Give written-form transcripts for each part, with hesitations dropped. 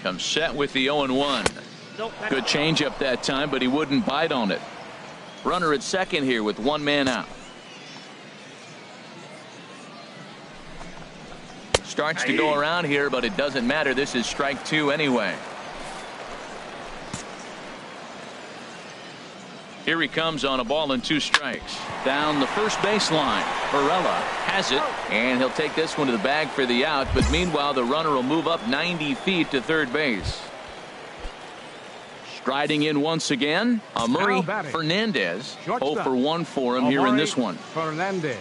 Comes set with the 0-1. Good changeup that time, but he wouldn't bite on it. Runner at second here with one man out. Starts to go around here, but it doesn't matter. This is strike two anyway. Here he comes on a ball and 2 strikes. Down the first baseline. Varela has it, and he'll take this one to the bag for the out. But meanwhile, the runner will move up 90 feet to third base. Striding in once again, Amuri Fernandez. 0 for 1 for him here in this one. Fernandez.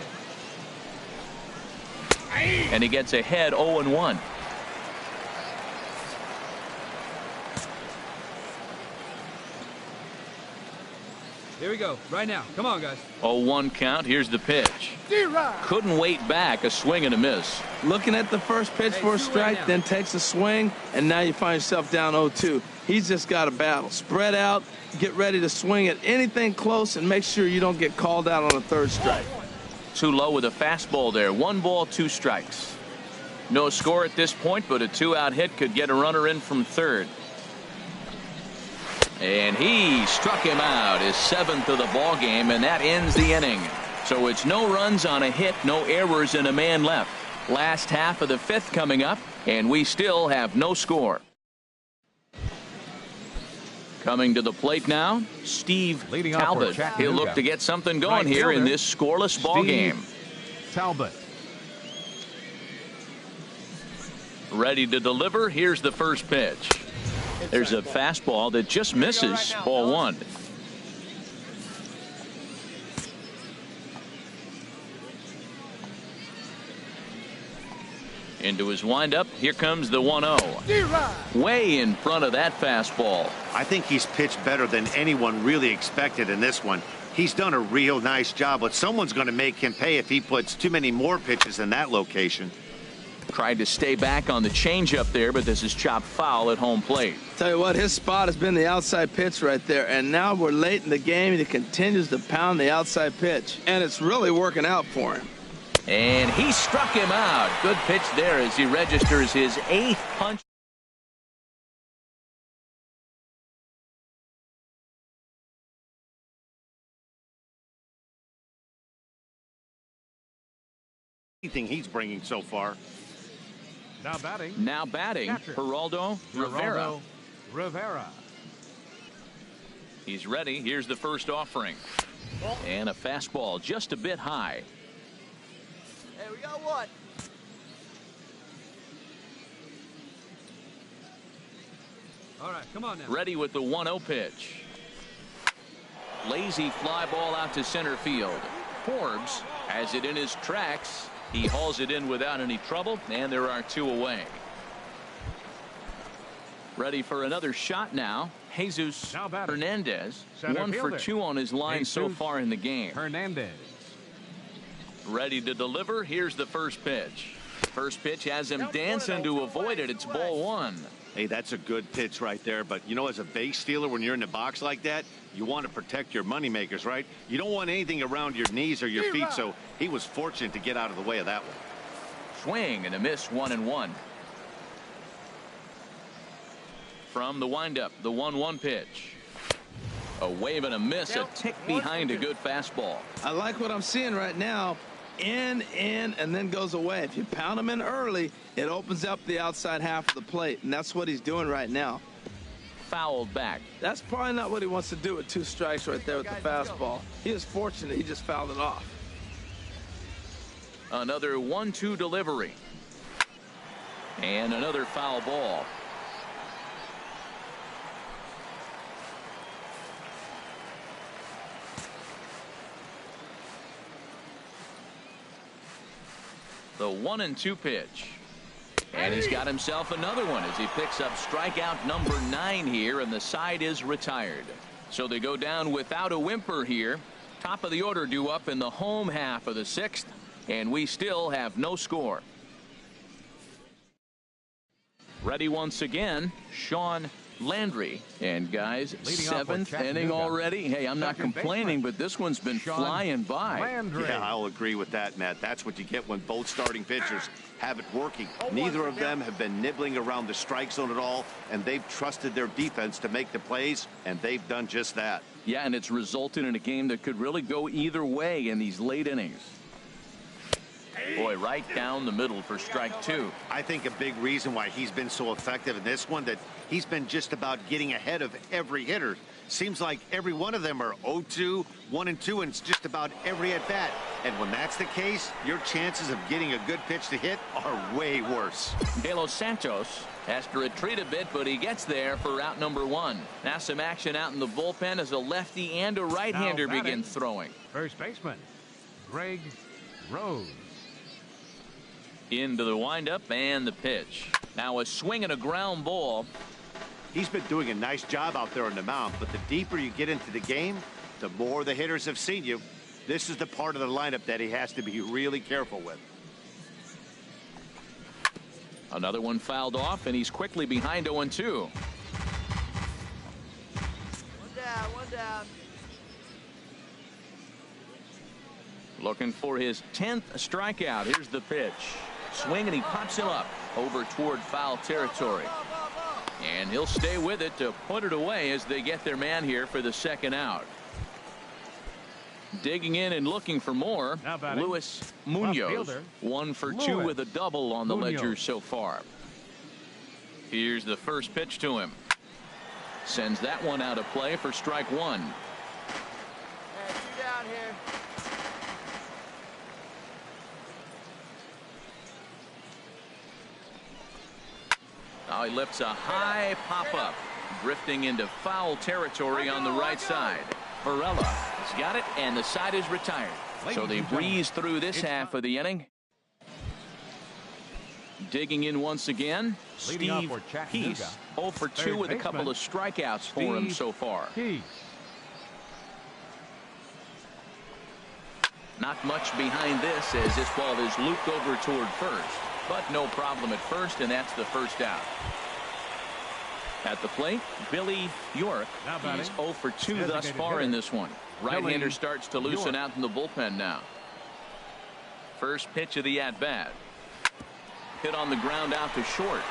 And he gets ahead 0-1. Here we go. Right now. Come on, guys. 0-1 count. Here's the pitch. Couldn't wait back. A swing and a miss. Looking at the first pitch for a strike, then takes a swing, and now you find yourself down 0-2. He's just got a battle. Spread out, get ready to swing at anything close, and make sure you don't get called out on a third strike. Too low with a fastball there. 1 ball, 2 strikes. No score at this point, but a 2-out hit could get a runner in from third. And he struck him out, his 7th of the ball game, and that ends the inning. So it's no runs on a hit, no errors, and a man left. Last half of the 5th coming up, and we still have no score. Coming to the plate now, Steve Talbot. He'll look to get something going here in this scoreless ball game. Talbot. Ready to deliver. Here's the first pitch. There's a fastball that just misses. Ball 1. Into his windup. Here comes the 1-0. Way in front of that fastball. I think he's pitched better than anyone really expected in this one. He's done a real nice job, but someone's going to make him pay if he puts too many more pitches in that location. Tried to stay back on the changeup there, but this is chopped foul at home plate. Tell you what, his spot has been the outside pitch right there, and now we're late in the game, and he continues to pound the outside pitch, and it's really working out for him. And he struck him out. Good pitch there as he registers his 8th punch. Anything he's bringing so far. Now batting. Geraldo Rivera. Rivera. He's ready. Here's the first offering. And a fastball just a bit high. Hey, we got one. All right, come on now. Ready with the 1-0 pitch. Lazy fly ball out to center field. Forbes has it in his tracks. He hauls it in without any trouble, and there are 2 away. Ready for another shot now. Jesus Hernandez. 1 for 2 on his line so far in the game. Hernandez. Ready to deliver. Here's the first pitch. First pitch has him dancing to avoid it. It's ball 1. Hey, that's a good pitch right there. But, you know, as a base stealer, when you're in the box like that, you want to protect your moneymakers, right? You don't want anything around your knees or your feet. So he was fortunate to get out of the way of that one. Swing and a miss. 1-1. From the windup, the 1-1 pitch. A wave and a miss, a tick behind a good fastball. I like what I'm seeing right now. In, and then goes away. If you pound him in early, it opens up the outside half of the plate, and that's what he's doing right now. Fouled back. That's probably not what he wants to do with 2 strikes right there with the fastball. He is fortunate he just fouled it off. Another 1-2 delivery. And another foul ball. The 1-2 pitch. And he's got himself another one as he picks up strikeout number 9 here, and the side is retired. So they go down without a whimper here. Top of the order due up in the home half of the 6th, and we still have no score. Ready once again, Sean Landry. And guys, Leading off for 7th inning Chattanooga. already. Hey, I'm not Second complaining, baseman, but this one's been flying by. Landry. Yeah, I'll agree with that, Matt. That's what you get when both starting pitchers have it working. Neither of them have been nibbling around the strike zone at all, and they've trusted their defense to make the plays, and they've done just that. Yeah, and it's resulted in a game that could really go either way in these late innings. Boy, right down the middle for strike 2. I think a big reason why he's been so effective in this one, that he's been just about getting ahead of every hitter. Seems like every one of them are 0-2, 1-2, and it's just about every at bat. And when that's the case, your chances of getting a good pitch to hit are way worse. De Los Santos has to retreat a bit, but he gets there for out number 1. Now some action out in the bullpen as a lefty and a right-hander begin throwing. First baseman, Greg Rose. Into the windup and the pitch. Now a swing and a ground ball. He's been doing a nice job out there on the mound, but the deeper you get into the game, the more the hitters have seen you. This is the part of the lineup that he has to be really careful with. Another one fouled off, and he's quickly behind 0-2. One down, one down. Looking for his 10th strikeout. Here's the pitch. Swing, and he pops him up over toward foul territory. And he'll stay with it to put it away as they get their man here for the second out. Digging in and looking for more, Luis Munoz. 1 for 2 with a double on the ledger so far. Here's the first pitch to him. Sends that one out of play for strike 1. Hey, 2 down here. Now he lifts a high pop-up, drifting into foul territory on the right side. Varela has got it, and the side is retired. So they breeze through this half of the inning. Digging in once again, Steve Peace. 0 for 2 with a couple of strikeouts for him so far. Not much behind this as this ball is looped over toward first. But no problem at first, and that's the first out. At the plate, Billy York. He's 0 for 2 thus far in this one. Right-hander starts to loosen out in the bullpen now. First pitch of the at-bat. Hit on the ground out to short.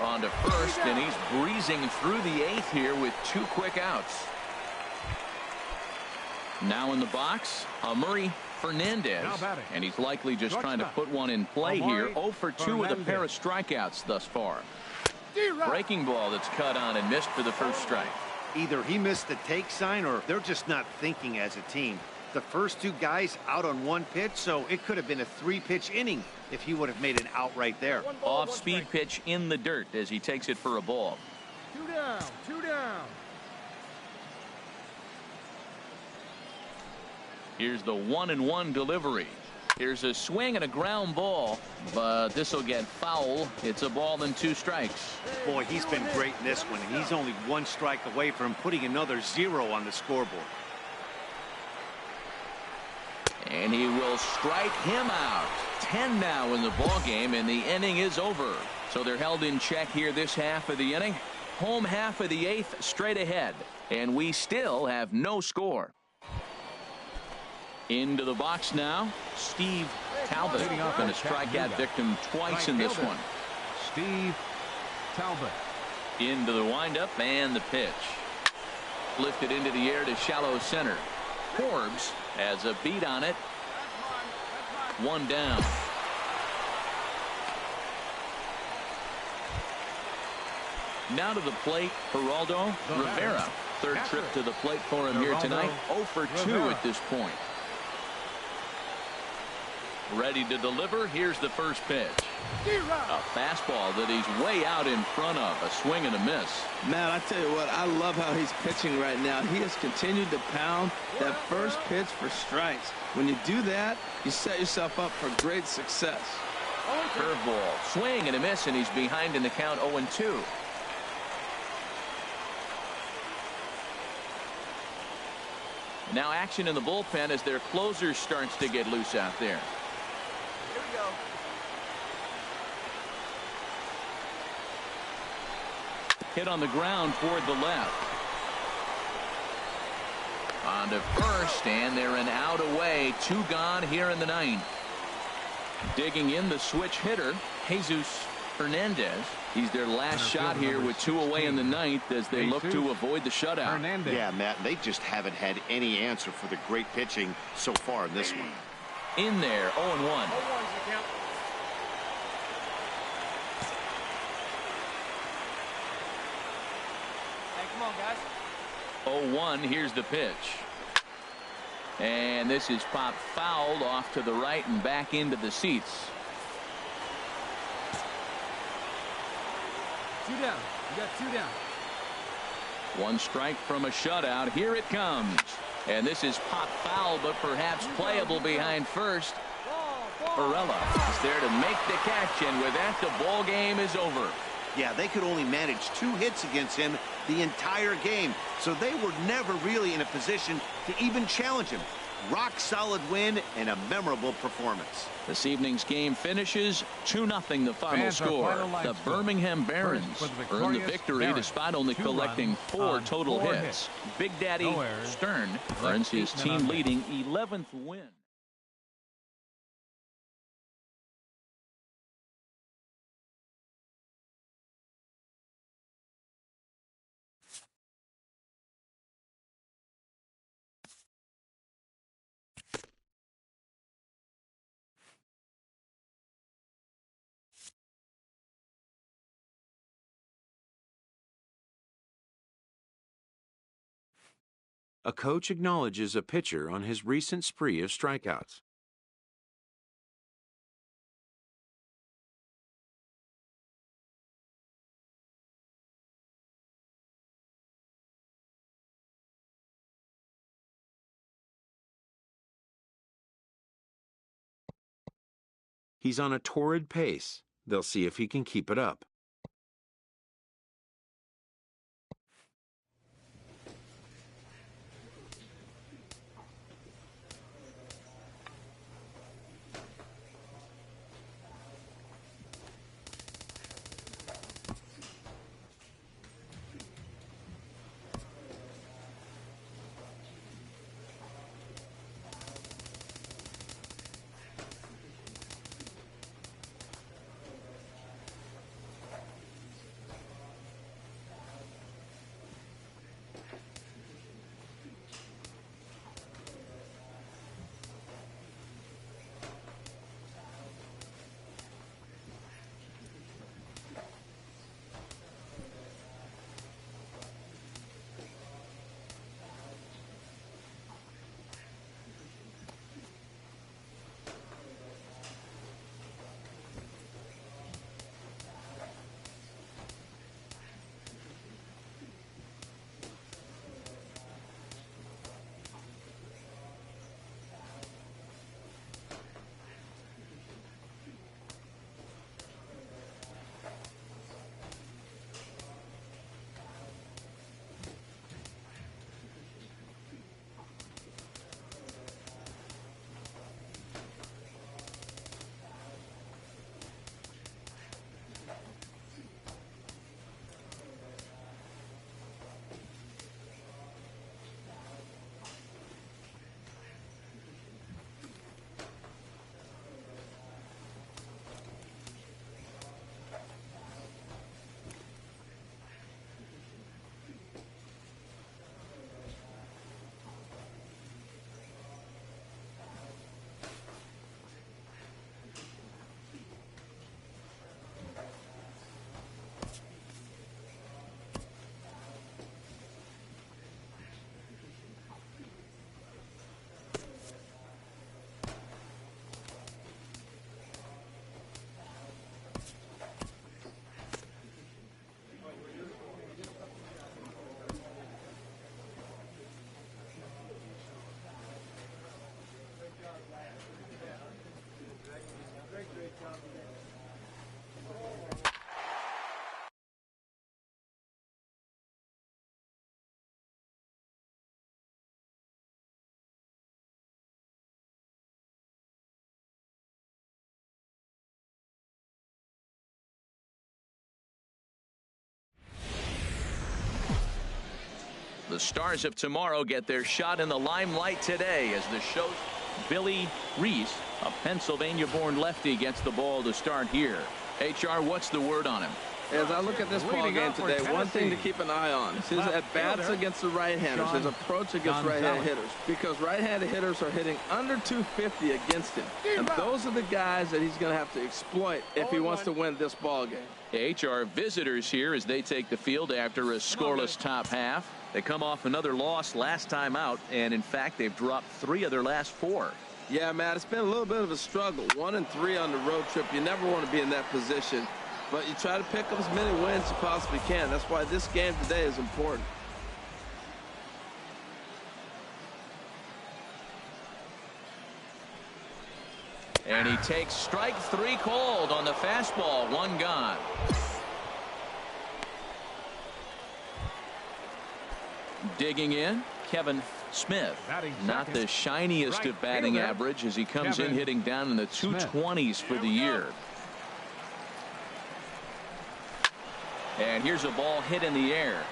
On to first, and he's breezing through the 8th here with 2 quick outs. Now in the box, Murray Fernandez, and he's likely just trying to put one in play here. 0 for 2 with a pair of strikeouts thus far. Breaking ball that's cut on and missed for the first strike. Either he missed the take sign, or they're just not thinking as a team. The first 2 guys out on 1 pitch, so it could have been a 3-pitch inning if he would have made an out right there. Off-speed pitch in the dirt as he takes it for a ball. 2 down, 2 down. Here's the 1-1 delivery. Here's a swing and a ground ball, but this will get foul. It's a ball and 2 strikes. Boy, he's been great in this one, and he's only 1 strike away from putting another 0 on the scoreboard. And he will strike him out. 10 now in the ball game, and the inning is over. So they're held in check here this half of the inning. Home half of the 8th straight ahead, and we still have no score. Into the box now, Steve Talbot. Been a strikeout victim twice in this one. Steve Talbot. Into the windup and the pitch. Lifted into the air to shallow center. Forbes has a beat on it. 1 down. Now to the plate, Geraldo Rivera. 3rd trip to the plate for him here tonight. 0 for 2 at this point. Ready to deliver. Here's the first pitch. A fastball that he's way out in front of. A swing and a miss. Man, I tell you what, I love how he's pitching right now. He has continued to pound that first pitch for strikes. When you do that, you set yourself up for great success. Curveball, swing and a miss, and he's behind in the count 0-2. Now action in the bullpen as their closer starts to get loose out there. Here we go. Hit on the ground toward the left. On to first, and they're an out away. 2 gone here in the 9th. Digging in the switch hitter, Jesus Hernandez. He's their last shot here with 2 away in the 9th as they look to avoid the shutout. Hernandez. Yeah, Matt, they just haven't had any answer for the great pitching so far in this one. In there, 0-1. Hey, come on, guys. 0-1, here's the pitch. And this is popped fouled off to the right and back into the seats. 2 down. You got 2 down. 1 strike from a shutout. Here it comes. And this is popped foul, but perhaps playable behind first. Varela is there to make the catch, and with that, the ball game is over. Yeah, they could only manage 2 hits against him the entire game, so they were never really in a position to even challenge him. Rock solid win and a memorable performance. This evening's game finishes 2-0 the final Fans, our score. final line The score. Birmingham Barons First for the earned the victorious victory Barons. despite only 2 collecting runs 4 on total 4 hits. hits. Big Daddy No errors. Stern Left earns his 8 men on team base. leading 11th win. A coach acknowledges a pitcher on his recent spree of strikeouts. He's on a torrid pace. They'll see if he can keep it up. The Stars of tomorrow get their shot in the limelight today as the show's Billy Reese, a Pennsylvania-born lefty, gets the ball to start here. HR, what's the word on him? As I look at this ball game today, one thing to keep an eye on is his at-bats against the right-handers, his approach against right-handed hitters, because right-handed hitters are hitting under 250 against him. And those are the guys that he's going to have to exploit if he wants to win this ball game. HR visitors here as they take the field after a scoreless top half. They come off another loss last time out, and in fact, they've dropped 3 of their last 4. Yeah, Matt, it's been a little bit of a struggle. 1-3 on the road trip. You never want to be in that position. But you try to pick up as many wins as you possibly can. That's why this game today is important. And he takes strike 3 called on the fastball. 1 gone. Digging in, Kevin Smith. Not the shiniest of batting average as he comes in hitting down in the 220s for the year. And here's a ball hit in the air.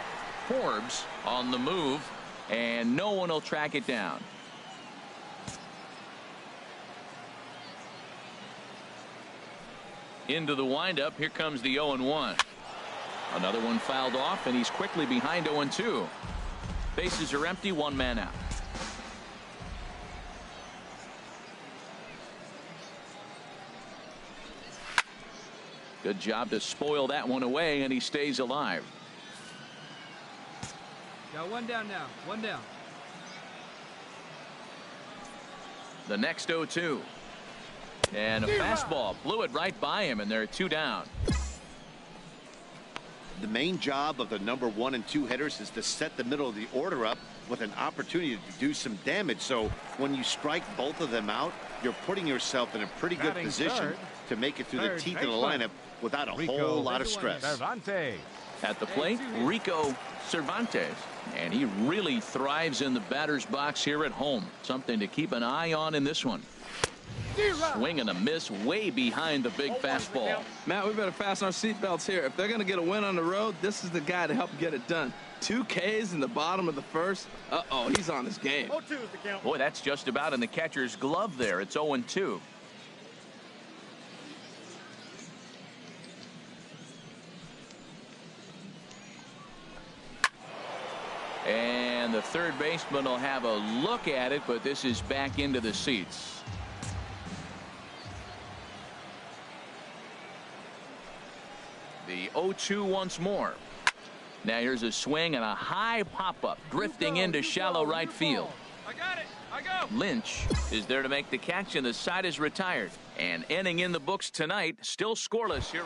Forbes on the move, and no one will track it down. Into the windup. Here comes the 0-1. Another one fouled off, and he's quickly behind 0-2. Bases are empty, 1 man out. Good job to spoil that one away, and he stays alive. Got 1 down now. 1 down. The next 0-2. And a fastball blew it right by him, and they're 2 down. The main job of the number 1 and 2 hitters is to set the middle of the order up with an opportunity to do some damage. So when you strike both of them out, you're putting yourself in a pretty good position to make it through the teeth of the lineup without a whole lot of stress. At the plate, Rico Cervantes, and he really thrives in the batter's box here at home. Something to keep an eye on in this one. Swing and a miss way behind the big fastball. Matt, we better fasten our seatbelts here. If they're going to get a win on the road, this is the guy to help get it done. 2 Ks in the bottom of the first. Uh-oh, he's on his game. 0-2 is the count. Boy, that's just about in the catcher's glove there. It's 0-2. And the third baseman will have a look at it, but this is back into the seats. The 0-2 once more. Now here's a swing and a high pop-up drifting into shallow right field. I got it. I go. Lynch is there to make the catch, and the side is retired. And inning in the books tonight, still scoreless here.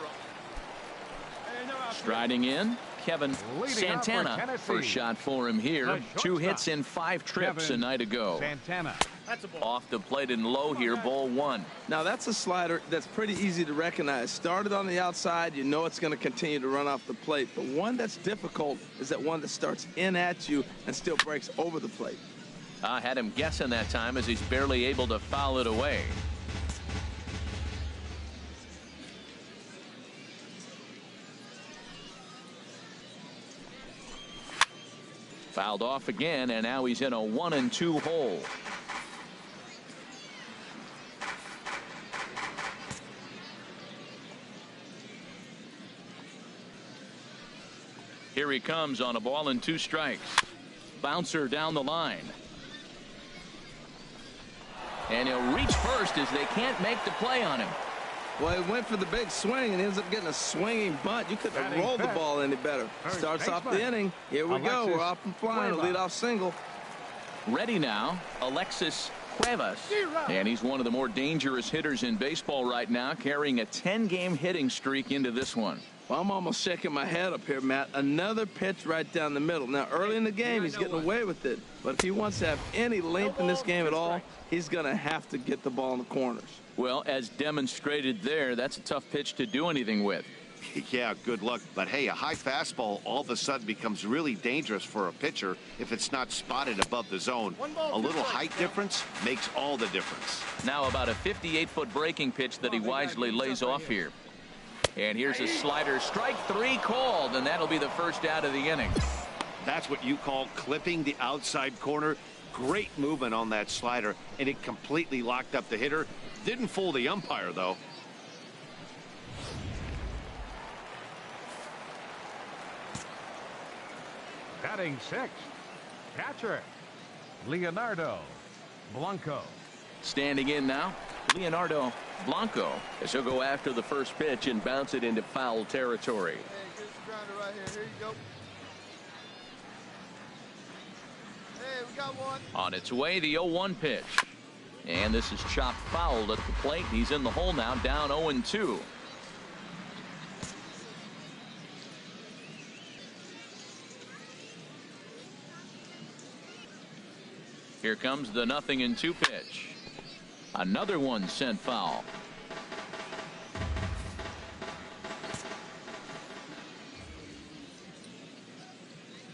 Striding in, Kevin Santana. First shot for him here. 2 hits in 5 trips a night ago. Santana. That's a ball. Off the plate and low here, ball 1. Now that's a slider that's pretty easy to recognize. Started on the outside, you know it's going to continue to run off the plate. But one that's difficult is that one that starts in at you and still breaks over the plate. I had him guessing that time as he's barely able to foul it away. Fouled off again, and now he's in a 1-2 hole. Here he comes on a ball and 2 strikes. Bouncer down the line. And he'll reach first as they can't make the play on him. Well, he went for the big swing and ends up getting a swinging bunt. You couldn't have rolled the ball any better. Starts off the inning. Here we go. We're off and flying. A leadoff single. Ready now, Alexis Cuevas. And he's one of the more dangerous hitters in baseball right now, carrying a 10-game hitting streak into this one. Well, I'm almost shaking my head up here, Matt. Another pitch right down the middle. Now, early in the game, he's getting away with it. But if he wants to have any length in this game at all, he's going to have to get the ball in the corners. Well, as demonstrated there, that's a tough pitch to do anything with. Yeah, good luck. But, hey, a high fastball all of a sudden becomes really dangerous for a pitcher if it's not spotted above the zone. A little height difference makes all the difference. Now about a 58-foot breaking pitch that he wisely lays off here. And here's a slider. Strike 3 called, and that'll be the first out of the inning. That's what you call clipping the outside corner. Great movement on that slider, and it completely locked up the hitter. Didn't fool the umpire, though. Batting sixth, catcher, Leonardo Blanco. Standing in now, Leonardo Blanco, as he'll go after the first pitch and bounce it into foul territory. Hey, get the grinder right here. Here you go. Hey, we got one. On its way, the 0-1 pitch. And this is chopped fouled at the plate. He's in the hole now, down 0-2. Here comes the 0-2 pitch. Another one sent foul.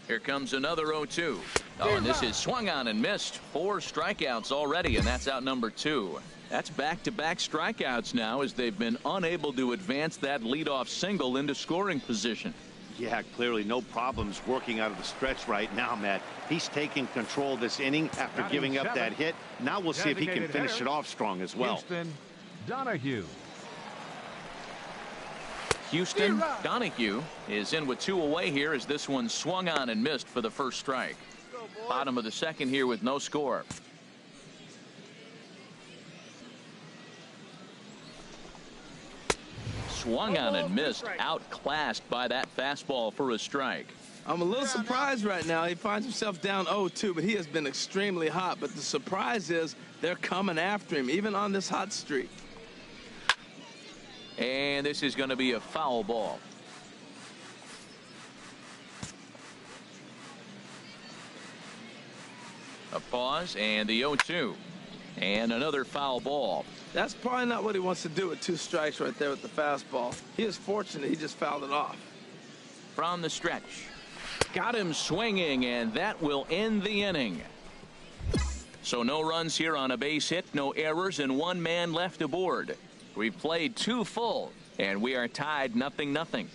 Here comes another 0-2. Oh, and this is swung on and missed. 4 strikeouts already, and that's out number 2. That's back-to-back strikeouts now as they've been unable to advance that leadoff single into scoring position. Yeah, clearly no problems working out of the stretch right now, Matt. He's taking control of this inning after giving up that hit. Now we'll see if he can finish it off strong as well. Houston Donahue. Houston Donahue is in with 2 away here as this one swung on and missed for the first strike. Bottom of the second here with no score. Swung on and missed, outclassed by that fastball for a strike. I'm a little surprised right now. He finds himself down 0-2, but he has been extremely hot. But the surprise is they're coming after him, even on this hot streak. And this is going to be a foul ball. A pause and the 0-2. And another foul ball. That's probably not what he wants to do with 2 strikes right there with the fastball. He is fortunate he just fouled it off. From the stretch. Got him swinging, and that will end the inning. So no runs here on a base hit, no errors, and 1 man left aboard. We've played 2 full, and we are tied 0-0.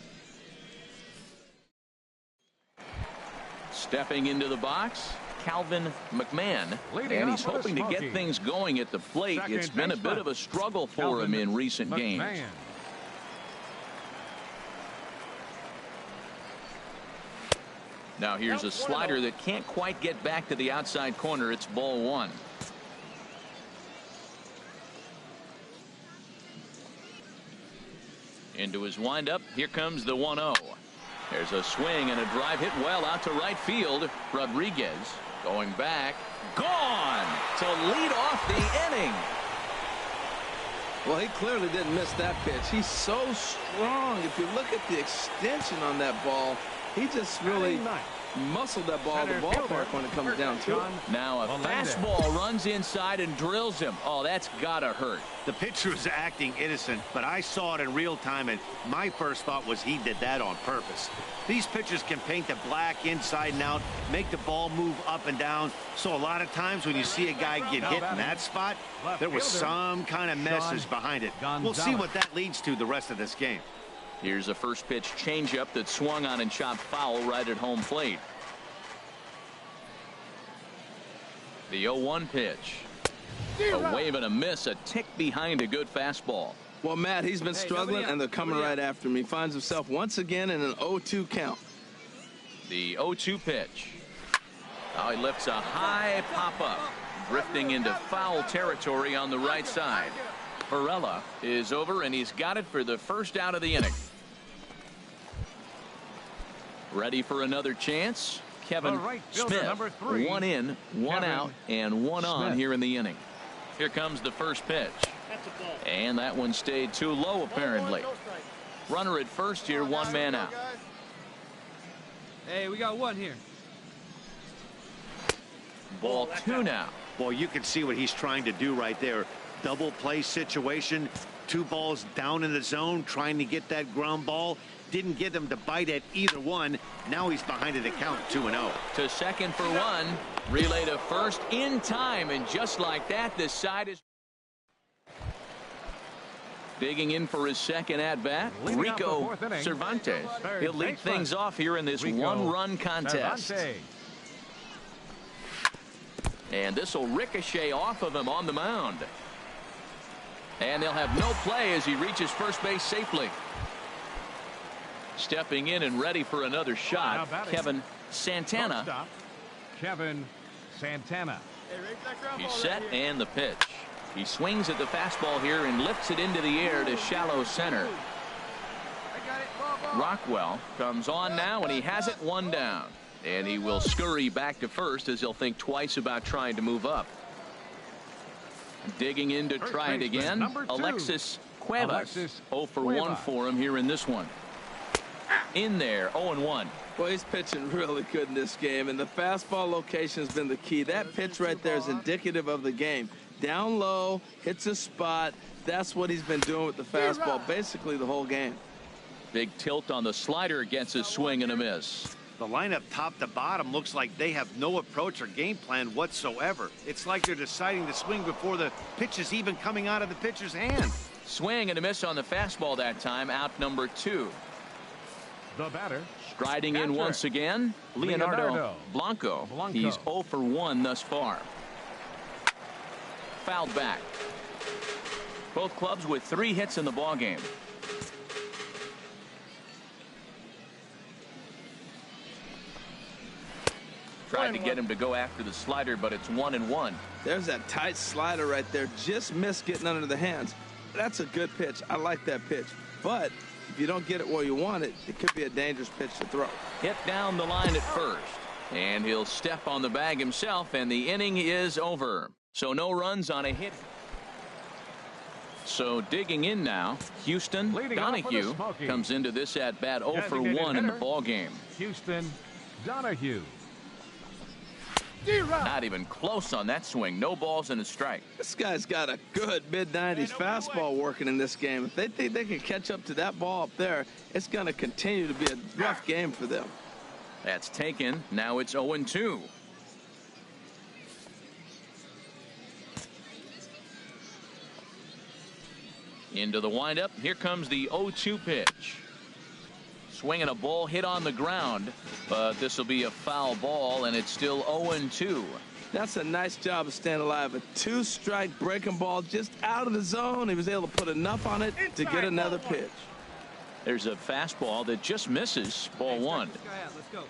Stepping into the box, Calvin McMahon, and he's hoping to get things going at the plate. It's been a bit of a struggle for him in recent games. Now here's a slider that can't quite get back to the outside corner. It's ball 1. Into his windup. Here comes the 1-0. There's a swing and a drive hit well out to right field. Rodriguez going back. Gone to lead off the inning. Well, he clearly didn't miss that pitch. He's so strong. If you look at the extension on that ball, he just really muscled that ball to the ballpark when it comes down to it. Now a fastball runs inside and drills him. Oh, that's gotta hurt. The pitcher was acting innocent, but I saw it in real time, and my first thought was he did that on purpose. These pitchers can paint the black inside and out, make the ball move up and down. So a lot of times when you see a guy get hit in that spot, there was some kind of message behind it. We'll see what that leads to the rest of this game. Here's a first pitch changeup that swung on and chopped foul right at home plate. The 0-1 pitch. A wave and a miss, a tick behind a good fastball. Well, Matt, he's been struggling, and they're coming right after him. He finds himself once again in an 0-2 count. The 0-2 pitch. Now he lifts a high pop-up, drifting into foul territory on the right side. Varela is over, and he's got it for the first out of the inning. Ready for another chance. Kevin Smith, 1 in, 1 out, and 1 on here in the inning. Here comes the first pitch. And that one stayed too low, apparently. Runner at first here, 1 man out. Hey, we got 1 here. Ball 2 now. Boy, you can see what he's trying to do right there. Double play situation, 2 balls down in the zone, trying to get that ground ball. Didn't get him to bite at either one. Now he's behind at a count, 2-0. To second for 1. Relay to first in time, and just like that, this side is. Digging in for his second at-bat, Leading off the Rico fourth inning, Cervantes. third He'll lead baseman, things off here in this Rico one-run contest. Cervantes. And this will ricochet off of him on the mound. And they'll have no play as he reaches first base safely. Stepping in and ready for another shot, Kevin Santana. Shortstop, Kevin Santana. Hey, raise that ground He's ball set right here. and the pitch. He swings at the fastball here and lifts it into the air to shallow center. I got it. Ball. Rockwell comes on now, and he has it one down. And he will scurry back to first as he'll think twice about trying to move up. Digging in to First try it baseman, again, number 2. Alexis Cuevas. Alexis 0 for 1 Cuevas. for him here in this one. In there, 0-1. Well, he's pitching really good in this game, and the fastball location has been the key. That pitch right there is indicative of the game. Down low, hits a spot. That's what he's been doing with the fastball basically the whole game. Big tilt on the slider against a swing and a miss. The lineup top to bottom looks like they have no approach or game plan whatsoever. It's like they're deciding to swing before the pitch is even coming out of the pitcher's hand. Swing and a miss on the fastball that time, out number 2. The batter, Striding in catcher, once again, Leonardo Leonardo Blanco. Blanco. He's 0 for 1 thus far. Fouled back. Both clubs with 3 hits in the ballgame. Tried to get him to go after the slider, but it's 1-1. There's that tight slider right there. Just missed getting under the hands. That's a good pitch. I like that pitch. But if you don't get it where you want it, it could be a dangerous pitch to throw. Hit down the line at first. And he'll step on the bag himself, and the inning is over. So no runs on a hit. So digging in now, Houston Leading off for the Donahue Smokies. comes into this at-bat 0 for Designated 1 in the hitter. ballgame. Houston Donahue. Not even close on that swing. No balls and a strike. This guy's got a good mid-90s fastball working in this game. If they think they can catch up to that ball up there, it's going to continue to be a rough game for them. That's taken. Now it's 0-2. Into the windup. Here comes the 0-2 pitch. Swinging a ball hit on the ground, but this will be a foul ball, and it's still 0-2. That's a nice job of staying alive. A 2-strike breaking ball just out of the zone. He was able to put enough on it to get another pitch. There's a fastball that just misses. Ball 1. This guy out. Let's go.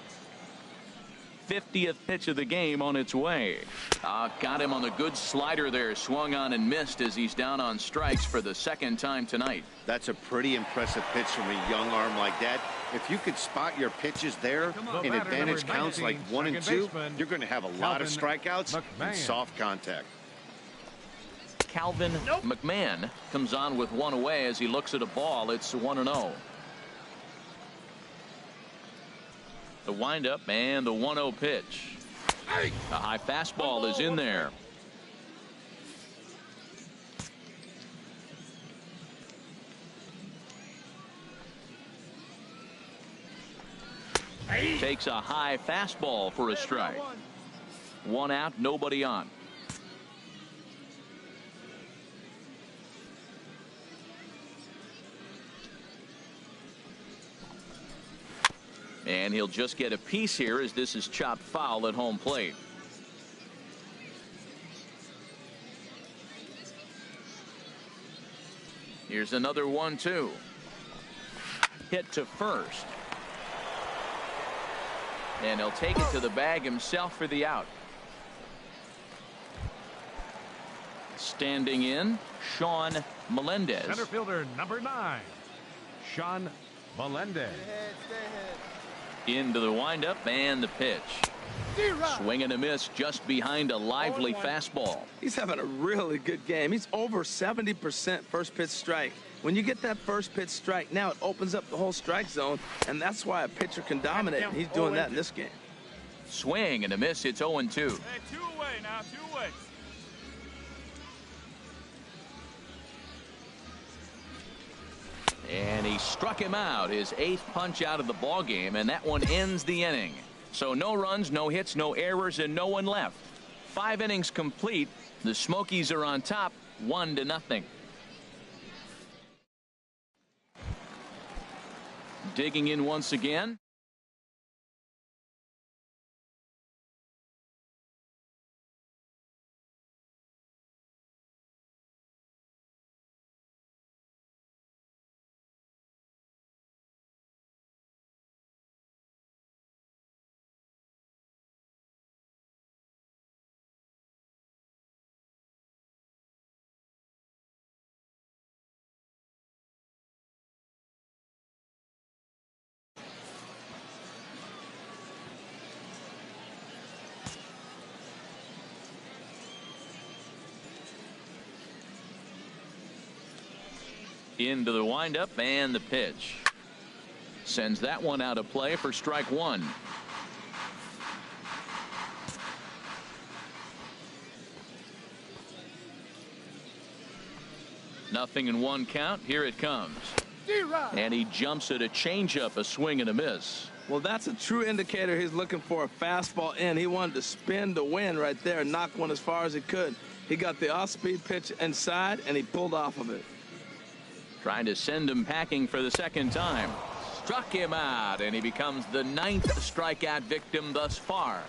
50th pitch of the game on its way. Got him on the good slider there. Swung on and missed as he's down on strikes for the second time tonight. That's a pretty impressive pitch from a young arm like that. If you could spot your pitches there on. in The batter, advantage number counts like 19, 1 and second 2, baseman, you're going to have a lot of Calvin strikeouts McMahon. and soft contact. Calvin McMahon comes on with one away as he looks at a ball. It's 1-0. The windup and the 1-0 pitch. A high fastball is in there. Takes a high fastball for a strike. 1 out, nobody on. And he'll just get a piece here as this is chopped foul at home plate. Here's another 1-2. Hit to first. And he'll take it to the bag himself for the out. Standing in, Sean Melendez. Center fielder number 9, Sean Melendez. Stay ahead. Into the windup and the pitch. Swing and a miss just behind a lively fastball. He's having a really good game. He's over 70% first pitch strike. When you get that first pitch strike, now it opens up the whole strike zone, and that's why a pitcher can dominate, and he's doing that in this game. Swing and a miss. It's 0-2. Hey, 2 away now. 2 away. And he struck him out, his 8th punch out of the ball game, and that one ends the inning. So no runs, no hits, no errors, and no one left. 5 innings complete. The Smokies are on top, 1-0. Digging in once again. Into the windup and the pitch. Sends that one out of play for strike one. Nothing in one count. Here it comes. And he jumps at a changeup, a swing and a miss. Well, that's a true indicator he's looking for a fastball in. He wanted to spin the wind right there and knock one as far as he could. He got the off-speed pitch inside, and he pulled off of it. Trying to send him packing for the second time. Struck him out, and he becomes the 9th strikeout victim thus far.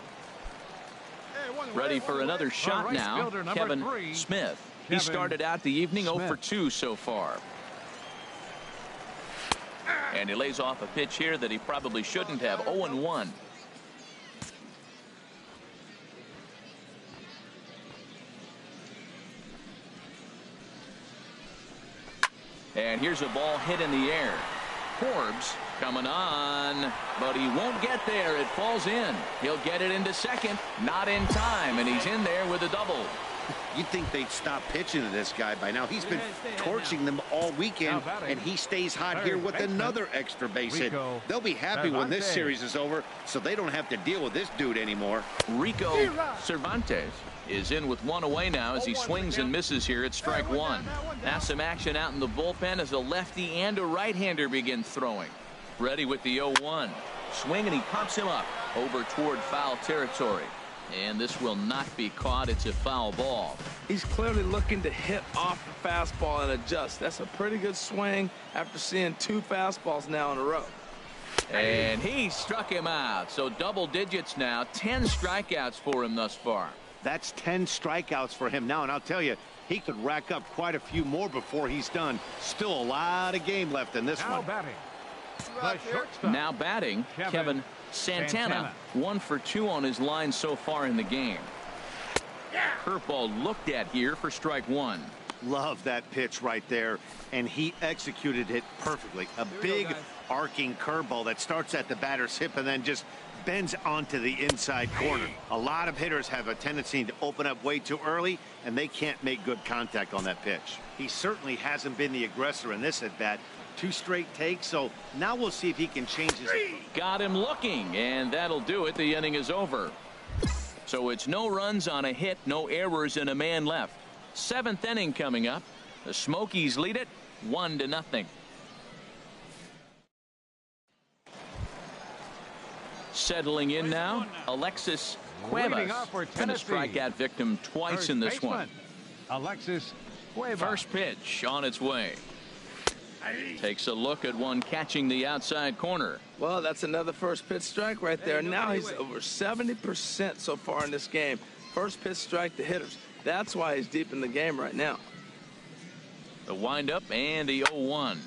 Ready for another shot now, Kevin Smith. He started out the evening 0 for 2 so far. And he lays off a pitch here that he probably shouldn't have. 0-1. And here's a ball hit in the air. Forbes coming on, but he won't get there. It falls in. He'll get it into second. Not in time, and he's in there with a double. You'd think they'd stop pitching to this guy by now. He's been torching them all weekend, and he stays hot here with another extra base hit. They'll be happy when this series is over, so they don't have to deal with this dude anymore. Rico Cervantes is in with one away now as he swings and misses here at strike one. Now some action out in the bullpen as a lefty and a right-hander begin throwing. Ready with the 0-1. Swing, and he pops him up over toward foul territory. And this will not be caught. It's a foul ball. He's clearly looking to hit off the fastball and adjust. That's a pretty good swing after seeing 2 fastballs now in a row. And he struck him out. So double digits now. 10 strikeouts for him thus far. That's 10 strikeouts for him now, and I'll tell you, he could rack up quite a few more before he's done. Still a lot of game left in this one. Now batting, Kevin Santana. 1 for 2 on his line so far in the game. Curveball looked at here for strike one. Love that pitch right there, and he executed it perfectly. A big arcing curveball that starts at the batter's hip and then just bends onto the inside corner. A lot of hitters have a tendency to open up way too early, and they can't make good contact on that pitch. He certainly hasn't been the aggressor in this at bat. 2 straight takes, so now we'll see if he can change his. Got him looking, and that'll do it. The inning is over. So it's no runs on a hit, no errors, and a man left. 7th inning coming up. The Smokies lead it 1-0. Settling in now, Alexis Cuevas. Been a strikeout victim twice in this one. Alexis Cuevas. First pitch on its way. Takes a look at one catching the outside corner. Well, that's another first pitch strike right there. Now he's over 70% so far in this game. First pitch strike to hitters. That's why he's deep in the game right now. The windup and the 0-1.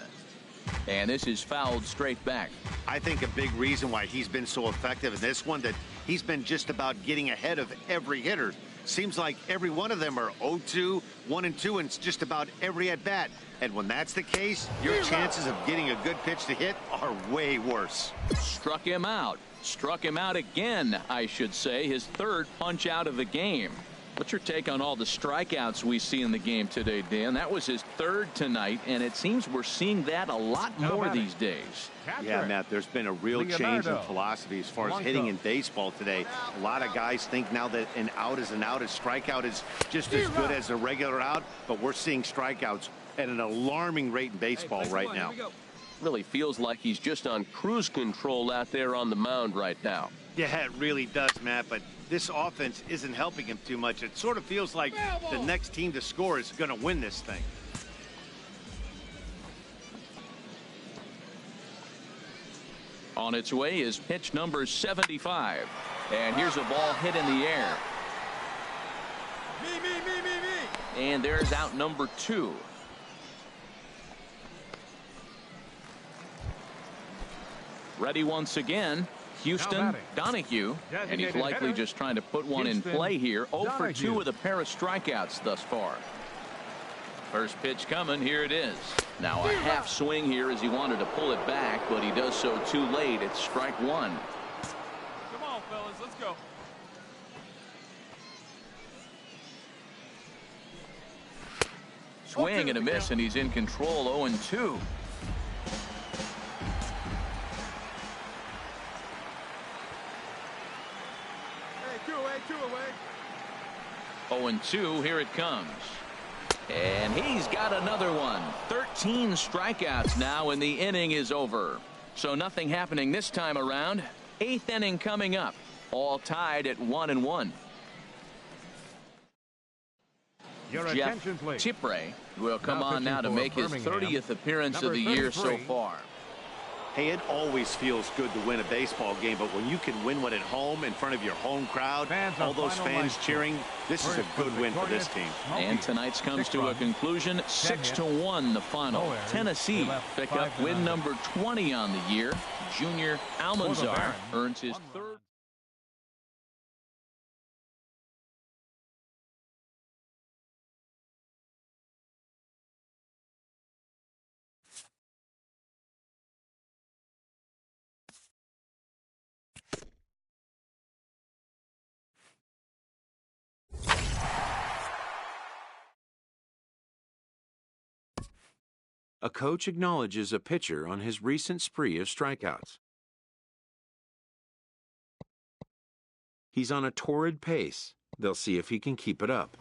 And this is fouled straight back. I think a big reason why he's been so effective in this one that he's been just about getting ahead of every hitter. Seems like every one of them are 0-2, 1-2, and it's just about every at bat. And when that's the case, your chances of getting a good pitch to hit are way worse. Struck him out. Struck him out again, I should say. His 3rd punch out of the game. What's your take on all the strikeouts we see in the game today, Dan? That was his 3rd tonight, and it seems we're seeing that a lot more these days. Yeah, Matt, there's been a real change in philosophy as far as hitting in baseball today. A lot of guys think now that an out is an out. A strikeout is just as good as a regular out, but we're seeing strikeouts at an alarming rate in baseball right now. Really feels like he's just on cruise control out there on the mound right now. Yeah, it really does, Matt, but this offense isn't helping him too much. It sort of feels like the next team to score is going to win this thing. On its way is pitch number 75. And here's a ball hit in the air. Me. And there's out number 2. Ready once again. Houston, Donahue, and he's likely just trying to put one in play here. 0 for 2 with a pair of strikeouts thus far. First pitch coming. Here it is. Now a half swing here as he wanted to pull it back, but he does so too late. It's strike 1. Come on, fellas, let's go. Swing and a miss, and he's in control. 0-2. Hey, two away. 0-2. Here it comes. And he's got another one. 13 strikeouts now, and the inning is over. So nothing happening this time around. 8th inning coming up. All tied at 1-1. Your Jeff attention, please. Tipre will come Now on now to pitching for make his Birmingham, 30th appearance of number the year so 33. far. Hey, it always feels good to win a baseball game, but when you can win one at home in front of your home crowd, Fans all on those final fans line cheering, this is a good win for this team. And tonight's comes 6 to a runs, conclusion. 10 6-1 the final. No errors. Tennessee They left pick 5 up to win none. number 20 on the year. Junior Almanzar Barons, earns his 1 run. 3rd. A coach acknowledges a pitcher on his recent spree of strikeouts. He's on a torrid pace. They'll see if he can keep it up.